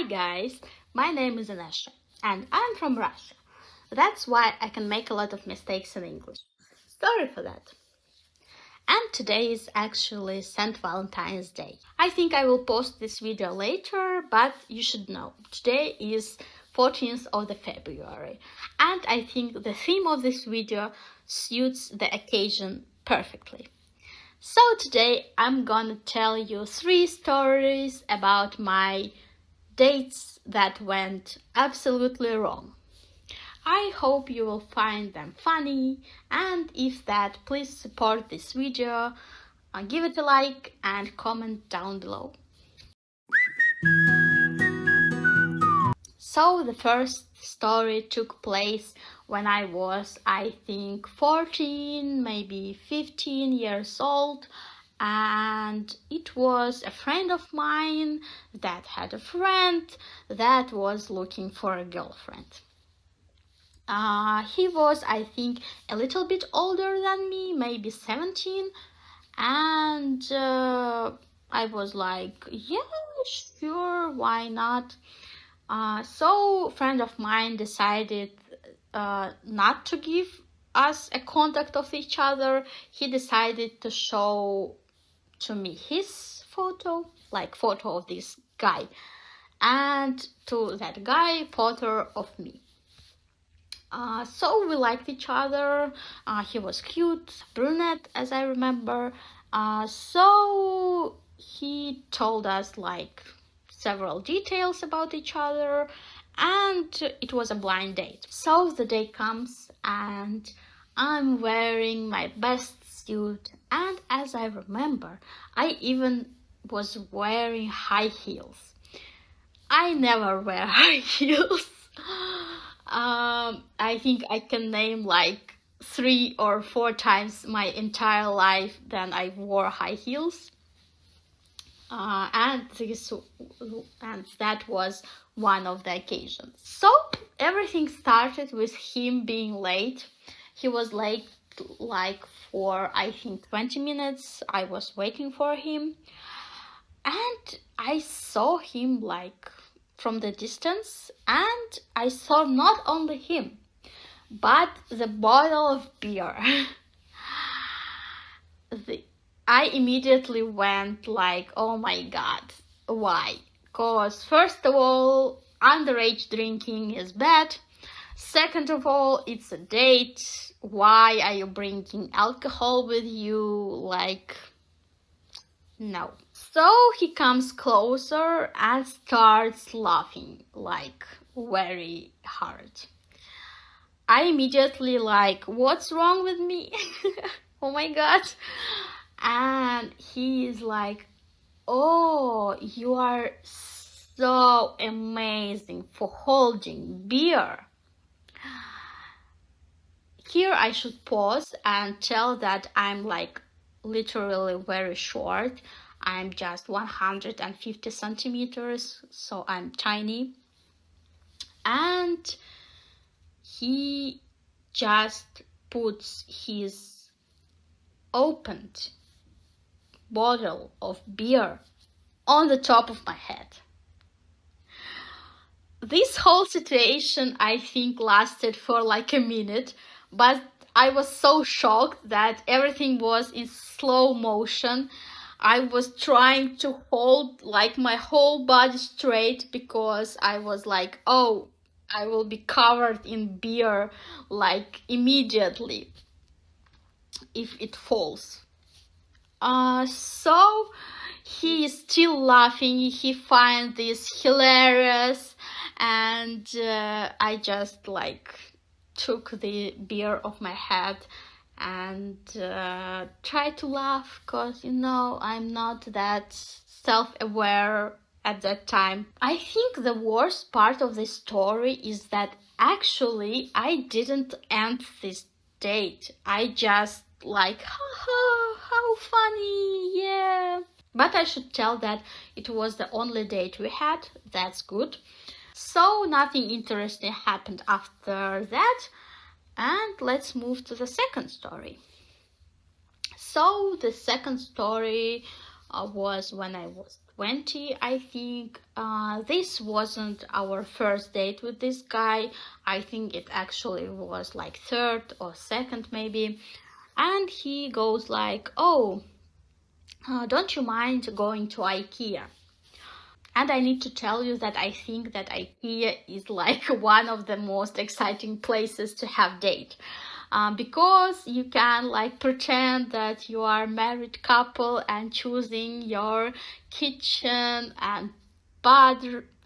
Hi guys, my name is Enesha and I'm from Russia. That's why I can make a lot of mistakes in English. Sorry for that. And today is actually St. Valentine's Day. I think I will post this video later, but you should know. Today is 14th of the February. And I think the theme of this video suits the occasion perfectly. So today I'm gonna tell you 3 stories about my dates that went absolutely wrong. I hope you will find them funny, and if that, please support this video, give it a like and comment down below. So the first story took place when I was, I think, 14, maybe 15 years old, and it was a friend of mine that had a friend that was looking for a girlfriend. He was, I think, a little bit older than me, maybe 17, and I was like, yeah, sure, why not? So a friend of mine decided not to give us a contact of each other. He decided to show to me his photo, like photo of this guy, and to that guy photo of me. So we liked each other. He was cute, brunette, as I remember. So he told us like several details about each other, and it was a blind date. So the day comes and I'm wearing my best suit, and as I remember, I even was wearing high heels. I never wear high heels. I think I can name like 3 or 4 times my entire life that I wore high heels. And that was one of the occasions. So everything started with him being late. He was late like for, I think, 20 minutes. I was waiting for him, and I saw him like from the distance, and I saw not only him but the bottle of beer. I immediately went like, oh my god, why? Because first of all, underage drinking is bad. Second of all, it's a date. Why are you bringing alcohol with you? Like, no. So he comes closer and starts laughing like very hard. I immediately like, what's wrong with me? Oh my god. And he is like, oh, you are so amazing for holding beer. Here I should pause and tell that I'm like literally very short. I'm just 150 centimeters, so I'm tiny. And he just puts his opened bottle of beer on the top of my head. This whole situation, I think, lasted for like a minute, but I was so shocked that everything was in slow motion. I was trying to hold like my whole body straight because I was like, oh, I will be covered in beer like immediately if it falls. So he is still laughing. He finds this hilarious, and I just like took the beer off my head and tried to laugh, because I'm not that self-aware at that time. I think the worst part of this story is that actually I didn't end this date. I just like, haha, how funny, yeah. But I should tell that it was the only date we had. That's good. So nothing interesting happened after that, and let's move to the second story. So the second story was when I was 20, I think. This wasn't our first date with this guy. I think it actually was like third or second maybe. And he goes like, oh, don't you mind going to IKEA? And I need to tell you that I think that IKEA is like one of the most exciting places to have date. Because you can like pretend that you are a married couple and choosing your kitchen and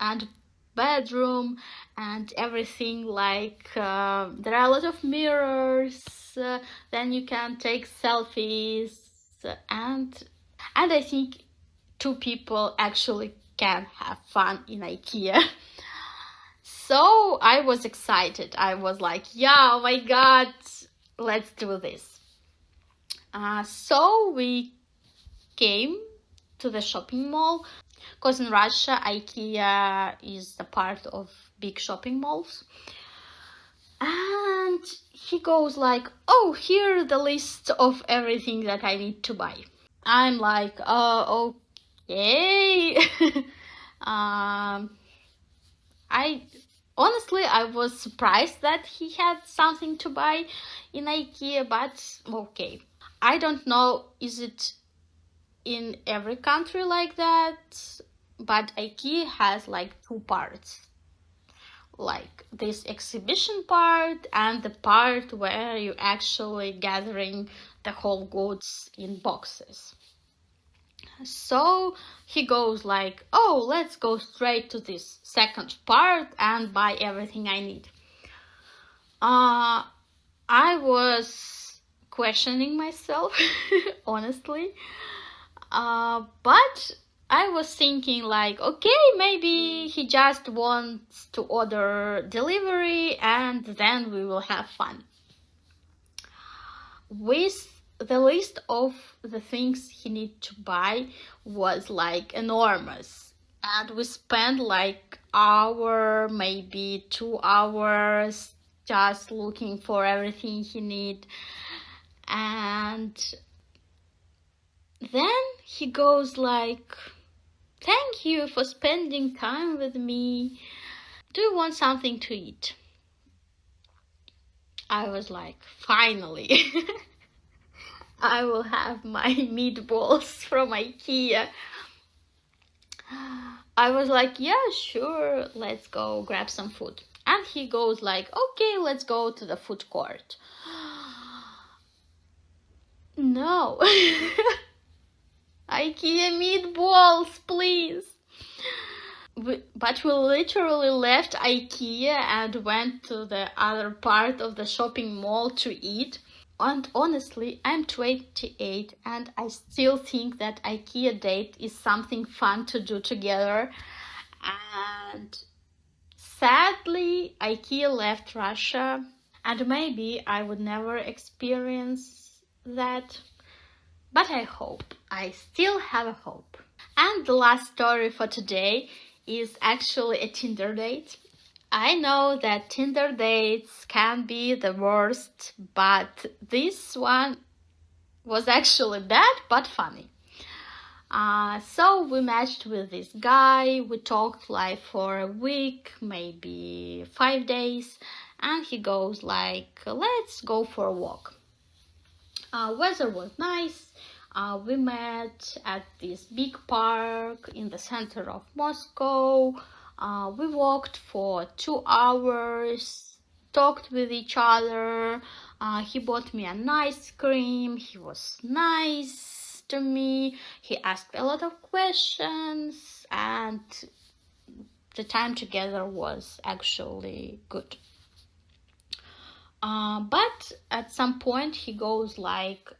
and bedroom and everything, like there are a lot of mirrors, then you can take selfies, and I think two people actually can have fun in IKEA. So I was excited. I was like, yeah, oh my God, let's do this. So we came to the shopping mall, because in Russia, IKEA is a part of big shopping malls. And he goes like, oh, here the list of everything that I need to buy. I'm like, okay. I honestly, I was surprised that he had something to buy in IKEA, but okay. I don't know, is it in every country like that? But IKEA has like two parts, like this exhibition part and the part where you actually gathering the whole goods in boxes. So he goes like, oh, let's go straight to this second part and buy everything I need. I was questioning myself, honestly. But I was thinking like, okay, maybe he just wants to order delivery and then we will have fun. With the list of the things he need to buy was like enormous, and we spent like hour, maybe 2 hours, just looking for everything he need. And then he goes like, thank you for spending time with me, do you want something to eat? I was like, finally. I will have my meatballs from IKEA. I was like, yeah, sure, let's go grab some food. And he goes like, okay, let's go to the food court. No. IKEA meatballs, please. But we literally left IKEA and went to the other part of the shopping mall to eat. And honestly, I'm 28 and I still think that IKEA date is something fun to do together. And sadly, IKEA left Russia, and maybe I would never experience that. But I still have a hope. And the last story for today is actually a Tinder date. I know that Tinder dates can be the worst, but this one was actually bad but funny. So we matched with this guy, we talked like for a week, maybe 5 days, and he goes like, let's go for a walk. Weather was nice. We met at this big park in the center of Moscow. We walked for 2 hours, talked with each other. He bought me an ice cream. He was nice to me. He asked a lot of questions, and the time together was actually good. But at some point he goes like,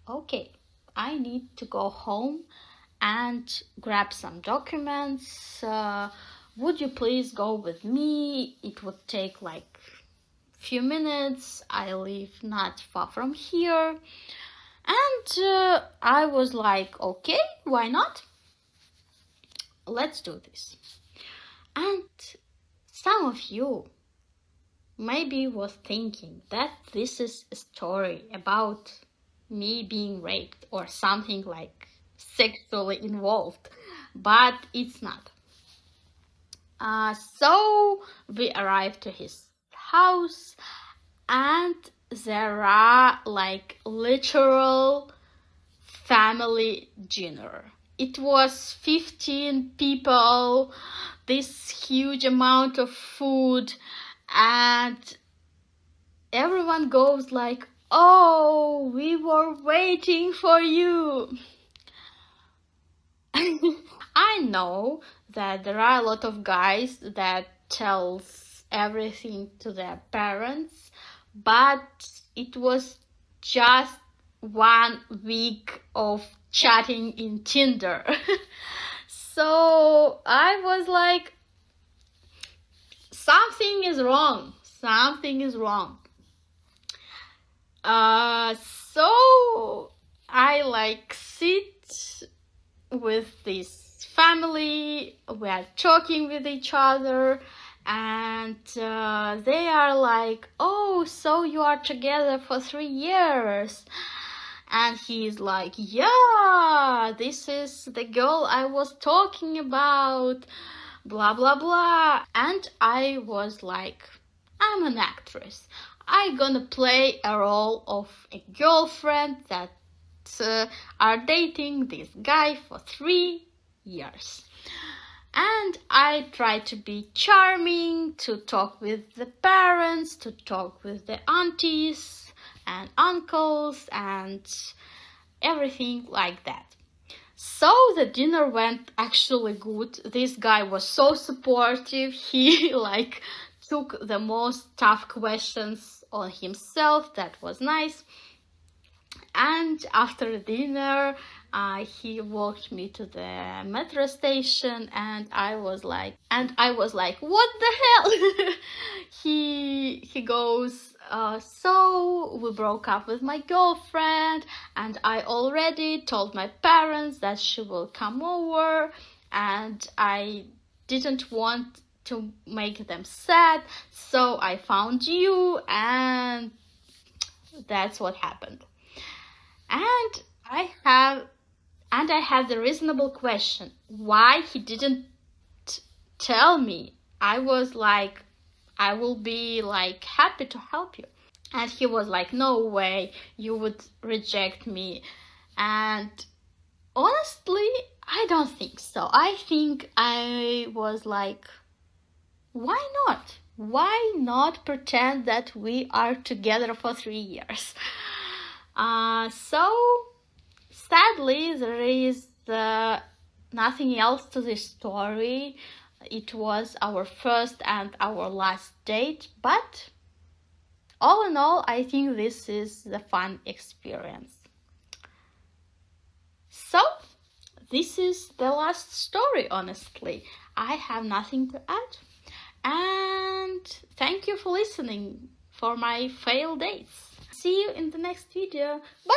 okay, I need to go home and grab some documents. Would you please go with me? It would take like few minutes. I live not far from here. And I was like, okay, why not? Let's do this. And some of you maybe was thinking that this is a story about me being raped or something like sexually involved, but it's not. So we arrived to his house, and there are like literal family dinner. It was 15 people, this huge amount of food, and everyone goes like, "Oh, we were waiting for you." I know that there are a lot of guys that tells everything to their parents, but it was just 1 week of chatting in Tinder. So I was like, something is wrong. Something is wrong. Uh, so I like sit with this family. We are talking with each other, and they are like, "Oh, so you are together for 3 years?" And he's like, "Yeah, this is the girl I was talking about, blah blah blah." And I was like, I'm an actress. I'm gonna play a role of a girlfriend that are dating this guy for 3 years. And I try to be charming, to talk with the parents, to talk with the aunties and uncles and everything like that. So the dinner went actually good. This guy was so supportive. He like took the most tough questions on himself. That was nice. And after dinner, he walked me to the metro station, and I was like, what the hell? He goes, so we broke up with my girlfriend, and I already told my parents that she will come over, and I didn't want to make them sad, so I found you, and that's what happened. And I have and I had the reasonable question why he didn't tell me. I was like, I will be like happy to help you. And he was like, no way you would reject me. And honestly, I don't think so. I think I was like, why not? Why not pretend that we are together for 3 years? So sadly, there is nothing else to this story. It was our first and our last date, but all in all, I think this is the fun experience. So, this is the last story, honestly. I have nothing to add. And thank you for listening for my fail dates. See you in the next video. Bye!